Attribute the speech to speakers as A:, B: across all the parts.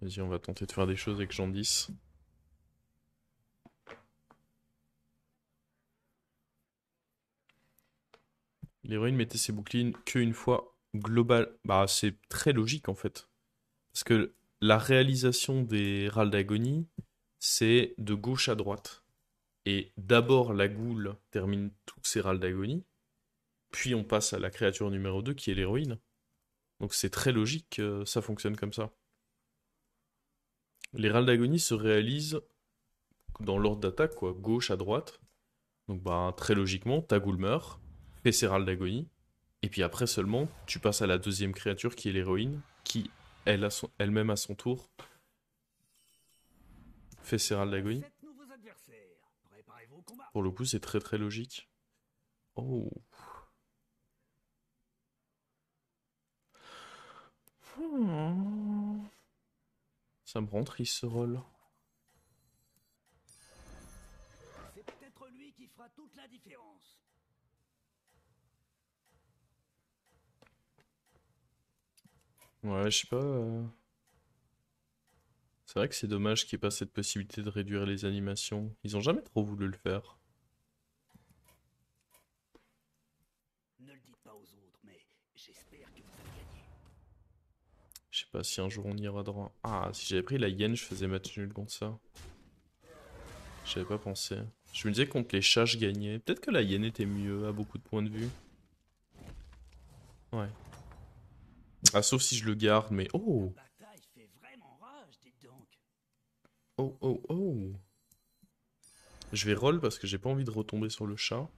A: Vas-y, on va tenter de faire des choses avec Jandis. L'héroïne mettait ses boucliers qu'une fois global. Bah, c'est très logique en fait. Parce que la réalisation des râles d'agonie, c'est de gauche à droite. Et d'abord, la goule termine tous ses râles d'agonie. Puis on passe à la créature numéro 2 qui est l'héroïne. Donc c'est très logique que ça fonctionne comme ça. Les râles d'agonie se réalisent dans l'ordre d'attaque, quoi, gauche à droite. Donc bah très logiquement, ta goule meurt, fait ses râles d'agonie, et puis après seulement, tu passes à la deuxième créature qui est l'héroïne, qui elle-même à son tour fait ses râles d'agonie. Pour le coup, c'est très très logique. Oh. Hmm. Ça me rend triste ce rôle.
B: C'est peut-être lui qui fera toute la différence.
A: Ouais, je sais pas. C'est vrai que c'est dommage qu'il n'y ait pas cette possibilité de réduire les animations. Ils ont jamais trop voulu le faire.
B: Ne le dites pas aux autres, mais j'espère que vous allez gagner.
A: Je sais pas si un jour on ira droit. Ah, si j'avais pris la Yen, je faisais match nul contre ça. J'avais pas pensé. Je me disais que contre les chats, je gagnais. Peut-être que la Yen était mieux à beaucoup de points de vue. Ouais. Ah, sauf si je le garde, mais
B: La
A: oh!
B: bataille fait vraiment rage, dites donc.
A: Oh, oh, oh! Je vais roll parce que j'ai pas envie de retomber sur le chat.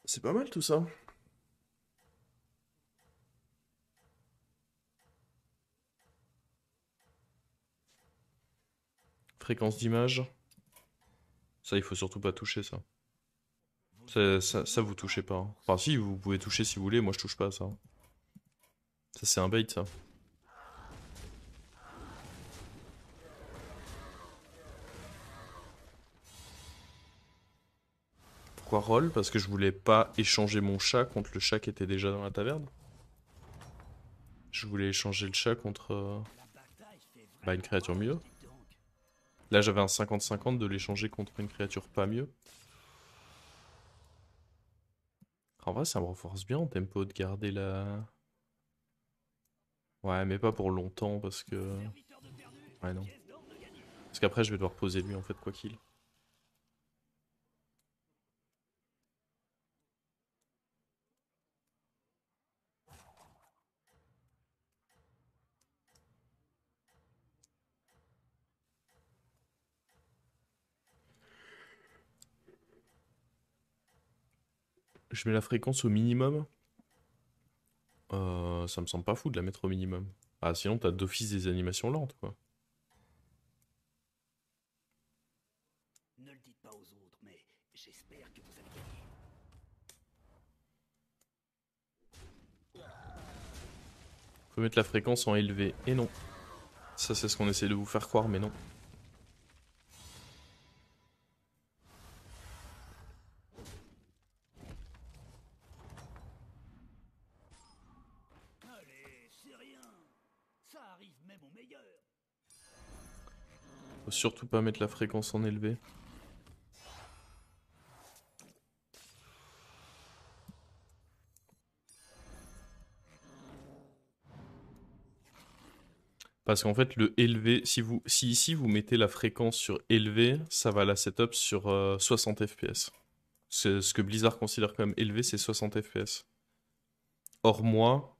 A: C'est pas mal tout ça. Fréquence d'image. Ça, il faut surtout pas toucher ça.
B: Vous
A: Ça,
B: utilisez
A: vous
B: autant
A: touchez
B: de
A: pas, hein.
B: force.
A: Enfin, si, vous pouvez toucher si vous voulez. Moi, je touche pas à ça. Ça, c'est un bait, ça. Pourquoi roll? Parce que je voulais pas échanger mon chat contre le chat qui était déjà dans la taverne. Je voulais échanger le chat contre
B: La bataille fait
A: bah, une
B: vraiment
A: créature
B: rage,
A: mieux.
B: dites donc.
A: Là, j'avais un 50-50 de l'échanger contre une créature pas mieux. En vrai, ça me renforce bien en tempo de garder la... Ouais, mais pas pour longtemps parce que...
B: Serviteur de perdu,
A: Ouais, non.
B: pièce d'or de gagné.
A: Parce qu'après, je vais devoir poser lui, en fait, quoi qu'il. Je mets la fréquence au minimum. Ça me semble pas fou de la mettre au minimum. Ah, sinon, t'as d'office des animations lentes, quoi.
B: Ne le dites pas aux autres, mais j'espère que vous allez gagner.
A: Faut mettre la fréquence en élevé. Et non. Ça, c'est ce qu'on essaie de vous faire croire, mais non.
B: Allez, c'est rien. Ça arrive même au meilleur.
A: Faut surtout pas mettre la fréquence en élevé. Parce qu'en fait, le élevé, si ici vous mettez la fréquence sur élevé, ça va la setup sur 60 FPS. Ce que Blizzard considère comme élevé, c'est 60 FPS. Or, moi,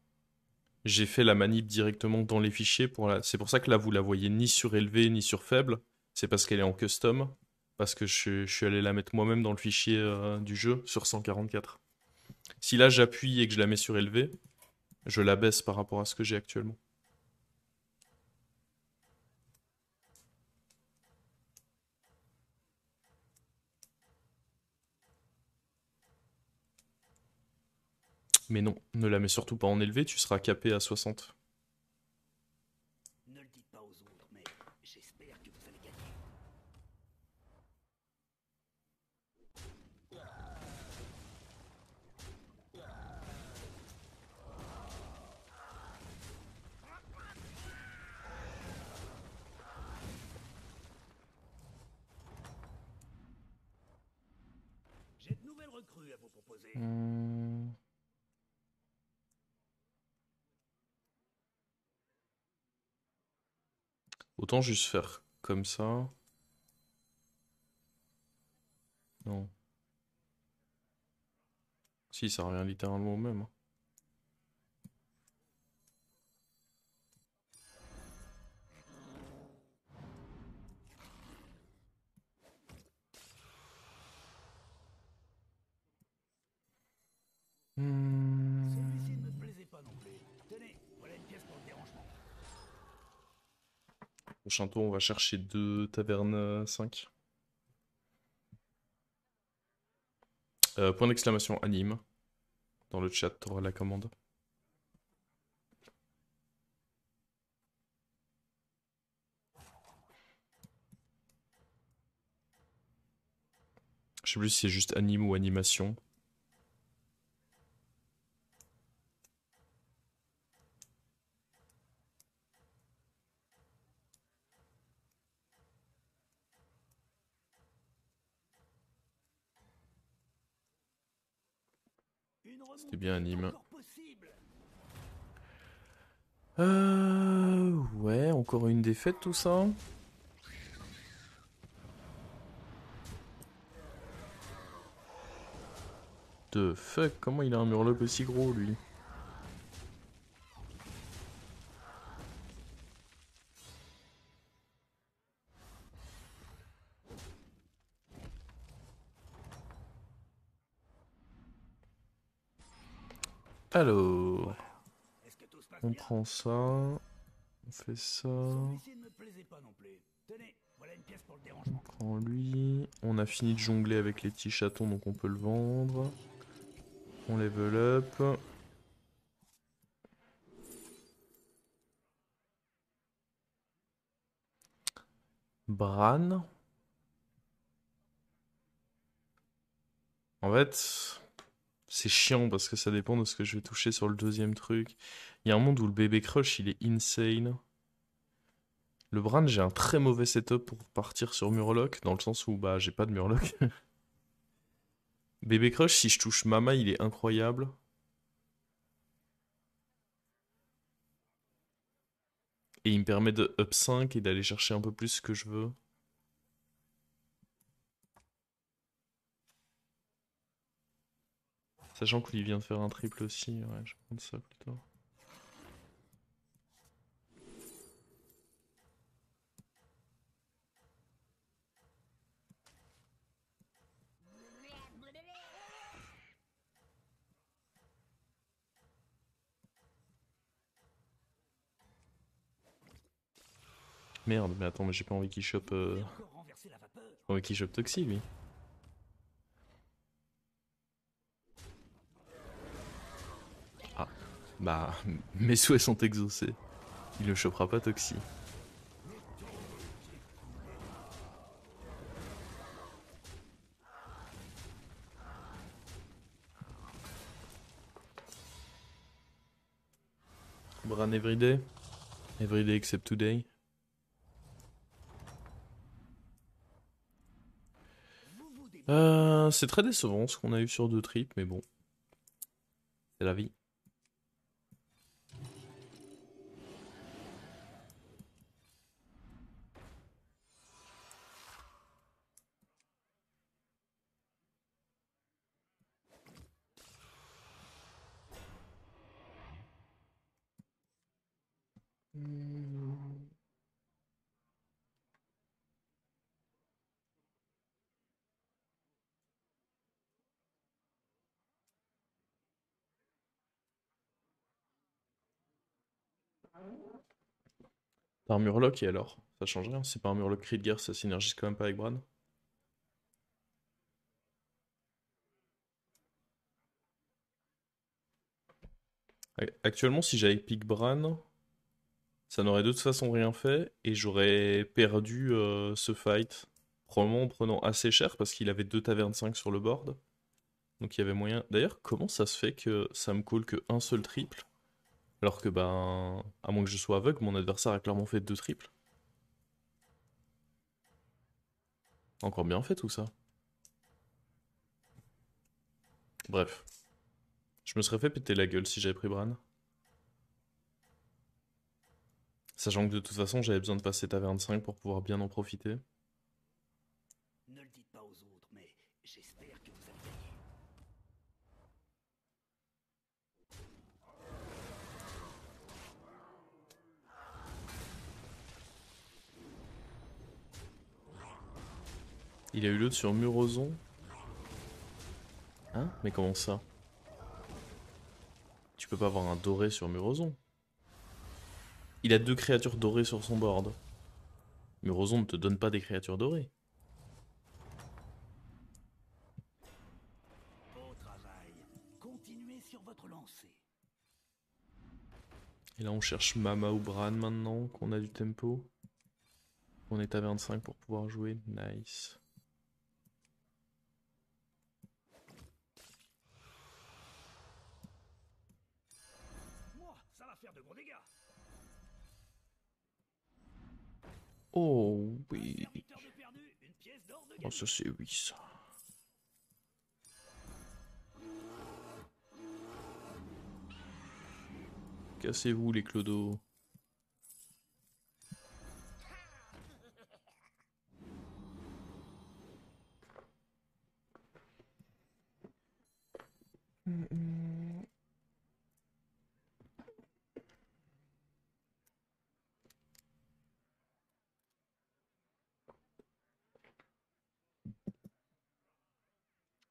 A: j'ai fait la manip directement dans les fichiers. C'est pour ça que là, vous la voyez ni sur élevé ni sur faible. C'est parce qu'elle est en custom. Parce que je suis allé la mettre moi-même dans le fichier du jeu sur 144. Si là, j'appuie et que je la mets sur élevé, je la baisse par rapport à ce que j'ai actuellement. Mais non, ne la mets surtout pas en élevé, tu seras capé à 60.
B: Ne le dites pas aux autres, mais j'espère que vous allez gagner. J'ai de nouvelles recrues à vous proposer.
A: Autant juste faire comme ça. Non. Si, ça revient littéralement au même, hein.
B: Celui-ci ne me plaisait pas non plus. Tenez, voilà une pièce pour le dérangement.
A: Prochain tour, on va chercher 2 tavernes 5. Point d'exclamation anime. Dans le chat, t'auras la commande. Je sais plus si c'est juste anime ou animation. C'était bien anime. Ouais, encore une défaite tout ça. The fuck, comment il a un murloc aussi gros lui? Alors, on prend ça, on fait ça, on prend lui, on a fini de jongler avec les petits chatons donc on peut le vendre, on level up. Bran. En fait, c'est chiant parce que ça dépend de ce que je vais toucher sur le deuxième truc. Il y a un monde où le bébé crush il est insane. Le Bran, j'ai un très mauvais setup pour partir sur Murloc, dans le sens où bah j'ai pas de Murloc. Bébé crush, si je touche Mama, il est incroyable. Et il me permet de up 5 et d'aller chercher un peu plus ce que je veux. Sachant qu'il vient de faire un triple aussi, ouais, je vais prendre ça plutôt. Merde, mais attends, mais j'ai pas envie qu'il chope. J'ai pas envie qu'il chope Toxie, lui. Ah, bah, mes souhaits sont exaucés. Il ne chopera pas Toxie. Bran everyday. Everyday except today. C'est très décevant ce qu'on a eu sur 2 trips, mais bon. C'est la vie. T'as un Murloc et alors? Ça change rien, c'est pas un Murloc cri de guerre, ça synergise quand même pas avec Bran. Actuellement, si j'avais pick Bran, ça n'aurait de toute façon rien fait et j'aurais perdu ce fight. Probablement en prenant assez cher parce qu'il avait 2 tavernes 5 sur le board. Donc il y avait moyen. D'ailleurs, comment ça se fait que ça me call que un seul triple? Alors que, ben, à moins que je sois aveugle, mon adversaire a clairement fait 2 triples. Encore bien fait tout ça. Bref, je me serais fait péter la gueule si j'avais pris Bran. Sachant que de toute façon, j'avais besoin de passer taverne 5 pour pouvoir bien en profiter.
B: Ne le dites pas aux autres, mais j'espère que vous allez gagner.
A: Il a eu l'autre sur Murozon. Hein? Mais comment ça? Tu peux pas avoir un doré sur Murozon. Il a 2 créatures dorées sur son board. Murozon ne te donne pas des créatures dorées.
B: Beau travail. Continuez sur votre lancée.
A: Et là, on cherche Mama ou Bran maintenant, qu'on a du tempo. On est à 25 pour pouvoir jouer. Nice.
B: Moi, ça va faire de gros dégâts.
A: Oh
B: Un
A: oui.
B: serviteur de perdu, une pièce d'or de
A: Oh,
B: gagné.
A: ça c'est oui, ça. Cassez-vous, les clodos.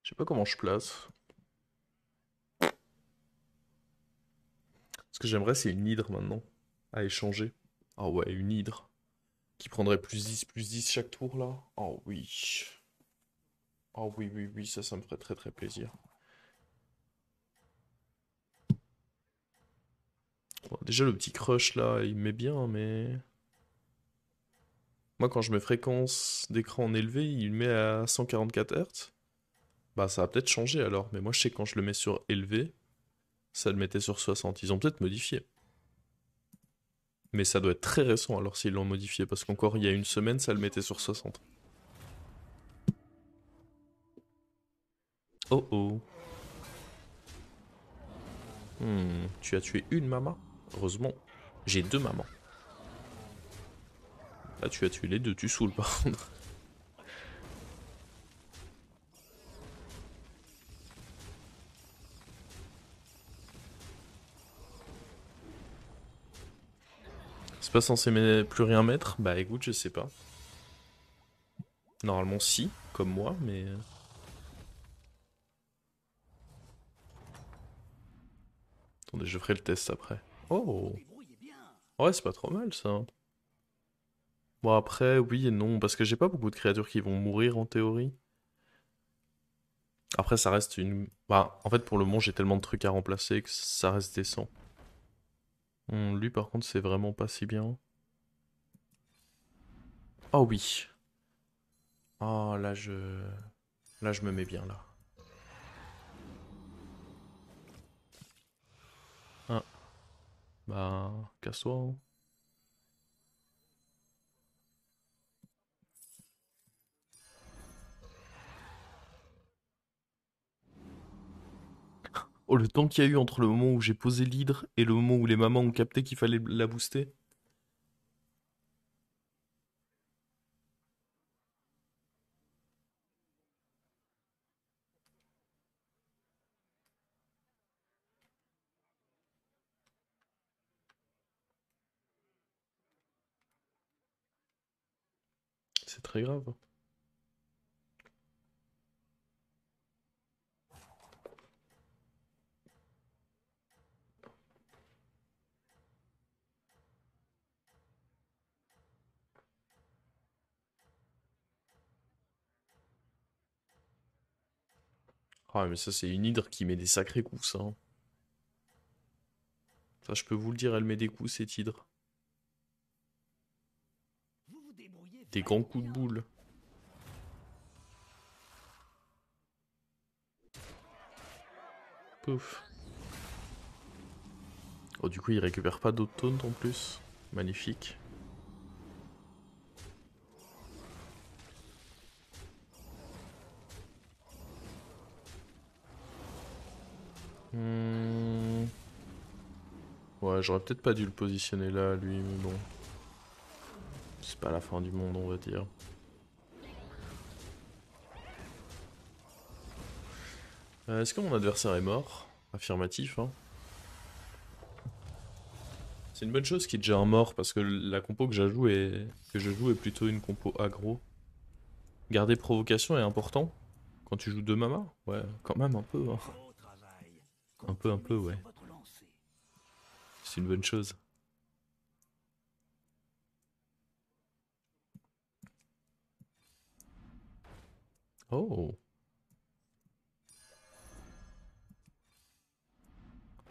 A: Je sais pas comment je place. Ce que j'aimerais, c'est une hydre maintenant. À échanger. Ah ouais, une hydre. Qui prendrait plus 10 chaque tour là. Oh oui. Oh oui, oui, oui, ça me ferait très très plaisir. Bon, déjà, le petit crush là, il me met bien, mais. Moi, quand je mets fréquence d'écran en élevé, il met à 144 Hz. Bah, ça va peut-être changer alors, mais moi, je sais que quand je le mets sur élevé, ça le mettait sur 60. Ils ont peut-être modifié. Mais ça doit être très récent alors s'ils l'ont modifié, parce qu'encore il y a une semaine, ça le mettait sur 60. Oh oh. Tu as tué une maman? Heureusement, j'ai 2 mamans. Là, tu as tué les 2, tu saoules par contre. C'est pas censé plus rien mettre? Bah écoute, je sais pas. Normalement, si, comme moi, mais. Attendez, je ferai le test après.
B: Vous vous
A: Oh!
B: débrouillez bien.
A: Ouais, c'est pas trop mal ça. Bon, après, oui et non, parce que j'ai pas beaucoup de créatures qui vont mourir en théorie. Après, ça reste une. Bah, en fait, pour le moment, j'ai tellement de trucs à remplacer que ça reste décent. Lui, par contre, c'est vraiment pas si bien. Oh oui. Oh, là, je. Là, je me mets bien, là. Ah, bah, casse-toi, hein. Oh, le temps qu'il y a eu entre le moment où j'ai posé l'hydre et le moment où les mamans ont capté qu'il fallait la booster. C'est très grave. Ah, mais ça, c'est une hydre qui met des sacrés coups, ça, hein. Ça, je peux vous le dire, elle met des coups, cette hydre.
B: Vous vous débrouillez
A: Des
B: vraiment
A: grands coups de
B: bien.
A: boule. Pouf. Oh, du coup, il récupère pas d'autres taunts en plus. Magnifique. Hmm. Ouais, j'aurais peut-être pas dû le positionner là, lui, mais bon. C'est pas la fin du monde, on va dire. Est-ce que mon adversaire est mort? Affirmatif, hein. C'est une bonne chose qu'il est déjà un mort, parce que la compo que je joue est plutôt une compo aggro. Garder provocation est important quand tu joues deux mamas? Ouais, quand même un peu, hein.
B: Beau travail.
A: Un peu,
B: Continuez
A: ouais.
B: sur votre lancée.
A: C'est une bonne chose. Oh,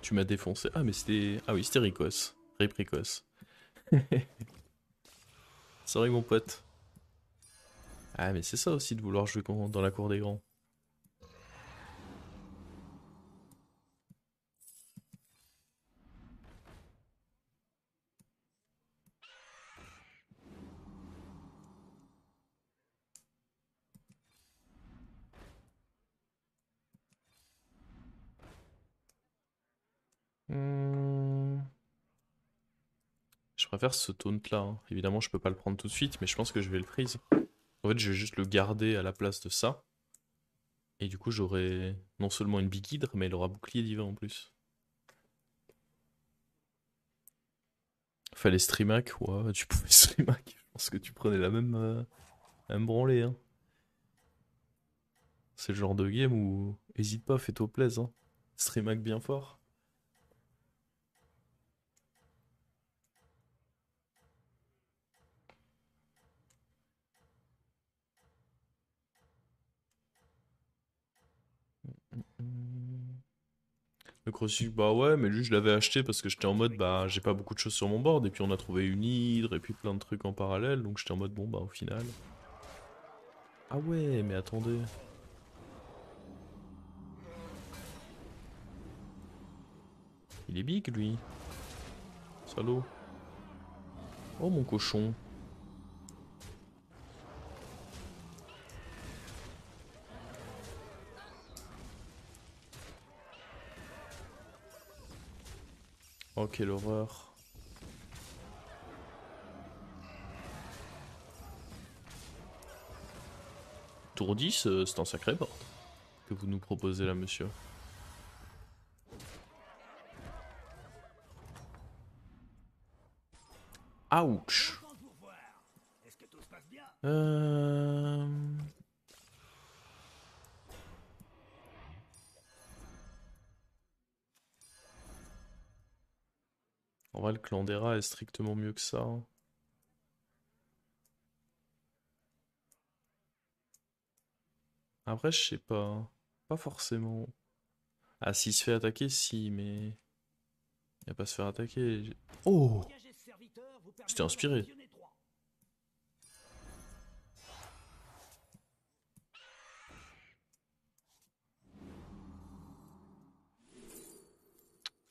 A: tu m'as défoncé. Ah, mais c'était. Ah oui, c'était Ricos. Rip Ricos. Sorry, mon pote. Ah, mais c'est ça aussi de vouloir jouer dans la cour des grands. Hmm. Je préfère ce taunt là, hein. Évidemment, je peux pas le prendre tout de suite, mais je pense que je vais le freeze. En fait, je vais juste le garder à la place de ça. Et du coup, j'aurai non seulement une Big Hydre, mais il aura bouclier divin en plus. Fallait Streamac, ouais, tu pouvais Streamac. Je pense que tu prenais la même branlée, hein. C'est le genre de game où hésite pas, fais-toi plaisir, hein. Streamac bien fort. Le Crossy, bah ouais, mais lui je l'avais acheté parce que j'étais en mode bah j'ai pas beaucoup de choses sur mon board et puis on a trouvé une hydre et puis plein de trucs en parallèle donc j'étais en mode bon bah au final. Ah ouais, mais attendez. Il est big lui. Salaud. Oh mon cochon. Oh quelle horreur. Tour 10, c'est un sacré board que vous nous proposez là monsieur. Ouch.
B: Content de vous revoir. Est-ce que tout se passe bien?
A: Euh... En vrai le clan des rats est strictement mieux que ça, hein. Après je sais pas. Pas forcément. Ah s'il se fait attaquer si mais... Il va pas se faire attaquer. Oh.
B: Engager ce serviteur vous
A: C'était
B: permettra d'en
A: inspiré.
B: fusionner 3.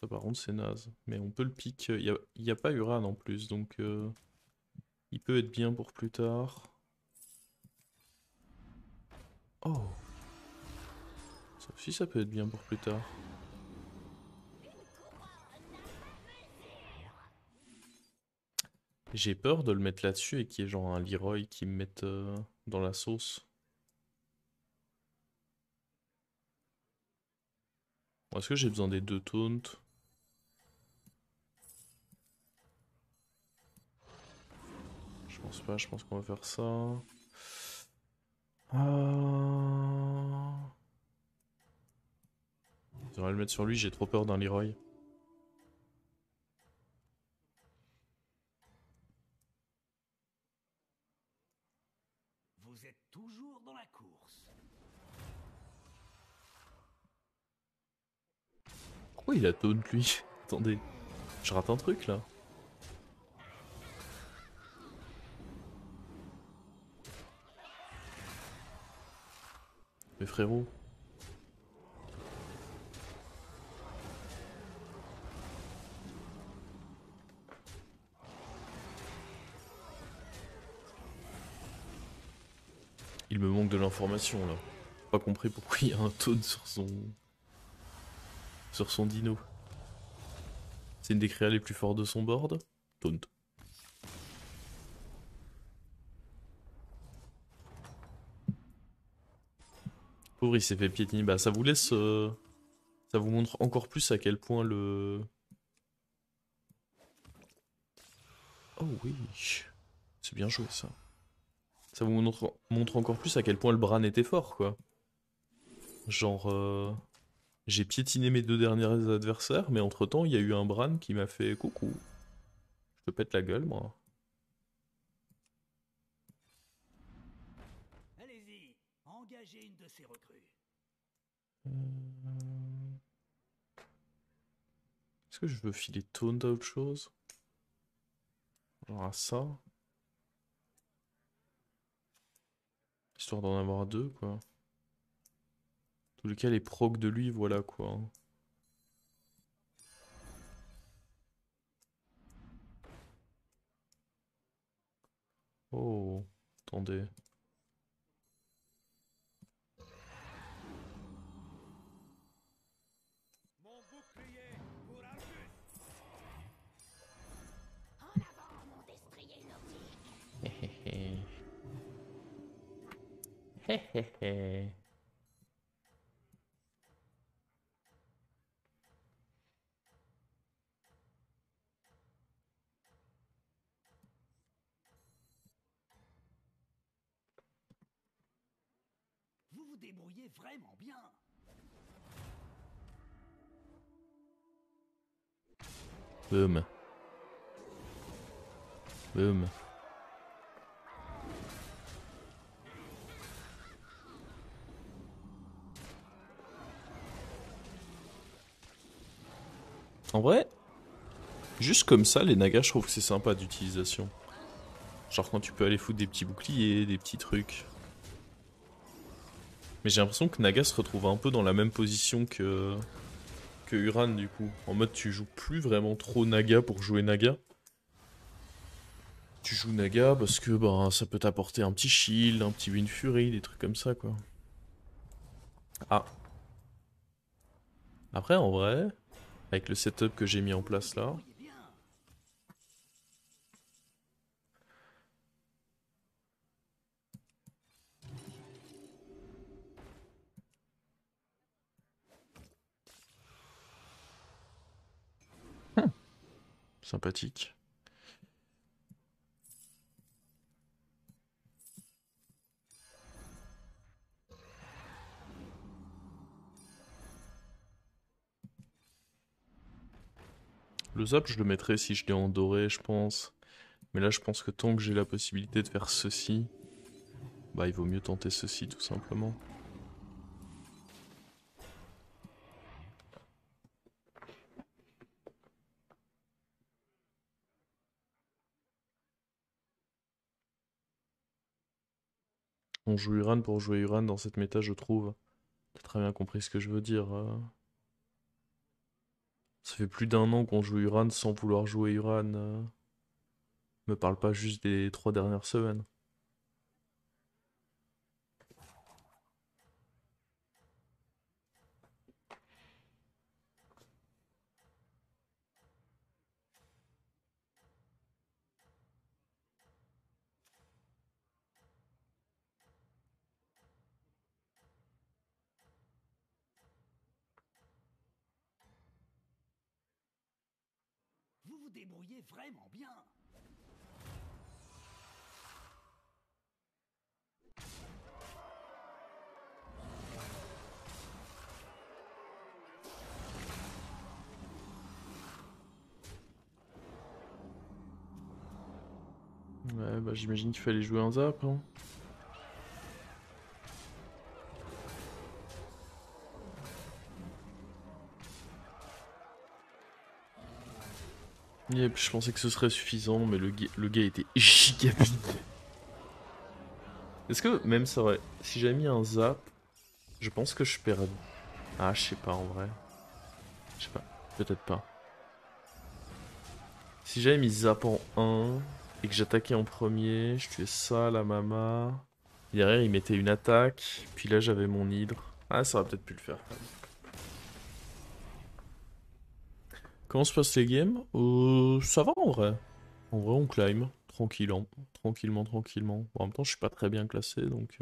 A: Ça par contre c'est naze. Mais on peut le pick. Y a pas Uran en plus donc il peut être bien pour plus tard. Oh. Ça aussi ça peut être bien pour plus tard. J'ai peur de le mettre là-dessus et qu'il y ait genre un Leroy qui me mette dans la sauce. Est-ce que j'ai besoin des deux taunts? Je pense pas, je pense qu'on va faire ça. Ah... J'aimerais le mettre sur lui, j'ai trop peur d'un Leroy.
B: Vous êtes toujours dans la course.
A: Pourquoi il a taunt lui? Attendez. Je rate un truc là. Mais frérot. Il me manque de l'information là. Pas compris pourquoi il y a un taunt sur son dino. C'est une des créas les plus fortes de son board. Taunt. Pauvre, il s'est fait piétiner. Bah, ça vous laisse. Ça vous montre encore plus à quel point le. Oh oui. C'est bien joué ça. Ça vous montre encore plus à quel point le Bran était fort, quoi. Genre. J'ai piétiné mes deux derniers adversaires, mais entre temps, il y a eu un Bran qui m'a fait coucou. Je te pète la gueule, moi.
B: Allez-y, engagez une de ces recrues.
A: Est-ce que je veux filer taunt à autre chose? Genre à ça? Histoire d'en avoir deux, quoi. En tous les cas, les procs de lui, voilà, quoi. Oh, attendez.
B: Mon bouclier pour Argus.
C: En avant, mon destrier nordique.
B: Vous vous débrouillez vraiment bien.
A: Boum. Boum. En vrai, juste comme ça, les nagas, je trouve que c'est sympa d'utilisation. Genre quand tu peux aller foutre des petits boucliers, des petits trucs. Mais j'ai l'impression que Naga se retrouve un peu dans la même position que Uran du coup. En mode tu joues plus vraiment trop Naga pour jouer Naga. Tu joues Naga parce que bah, ça peut t'apporter un petit shield, un petit Wind Fury, des trucs comme ça quoi. Ah. Après en vrai, avec le setup que j'ai mis en place là,
B: Débrouillez bien.
A: sympathique. Le zap je le mettrais si je l'ai en doré je pense. Mais là je pense que tant que j'ai la possibilité de faire ceci, bah il vaut mieux tenter ceci tout simplement. On joue Uran pour jouer Uran dans cette méta, je trouve. T'as très bien compris ce que je veux dire. Ça fait plus d'un an qu'on joue Uran sans vouloir jouer Uran. Me parle pas juste des 3 dernières semaines.
B: Vous vous débrouillez vraiment bien.
A: Ouais, bah j'imagine qu'il fallait jouer un zap. Hein. Yep, je pensais que ce serait suffisant, mais le gars était giga vite. Est-ce que même ça aurait... Si j'avais mis un zap, je pense que je perds... Ah, je sais pas en vrai. Je sais pas, peut-être pas. Si j'avais mis zap en 1 et que j'attaquais en premier, je tuais ça, la mama. Derrière, il mettait une attaque, puis là j'avais mon hydre. Ah, ça aurait peut-être pu le faire. Comment se passent les games? Ça va en vrai. En vrai, on climb. Tranquillement. Tranquillement. Bon, en même temps, je suis pas très bien classé, donc...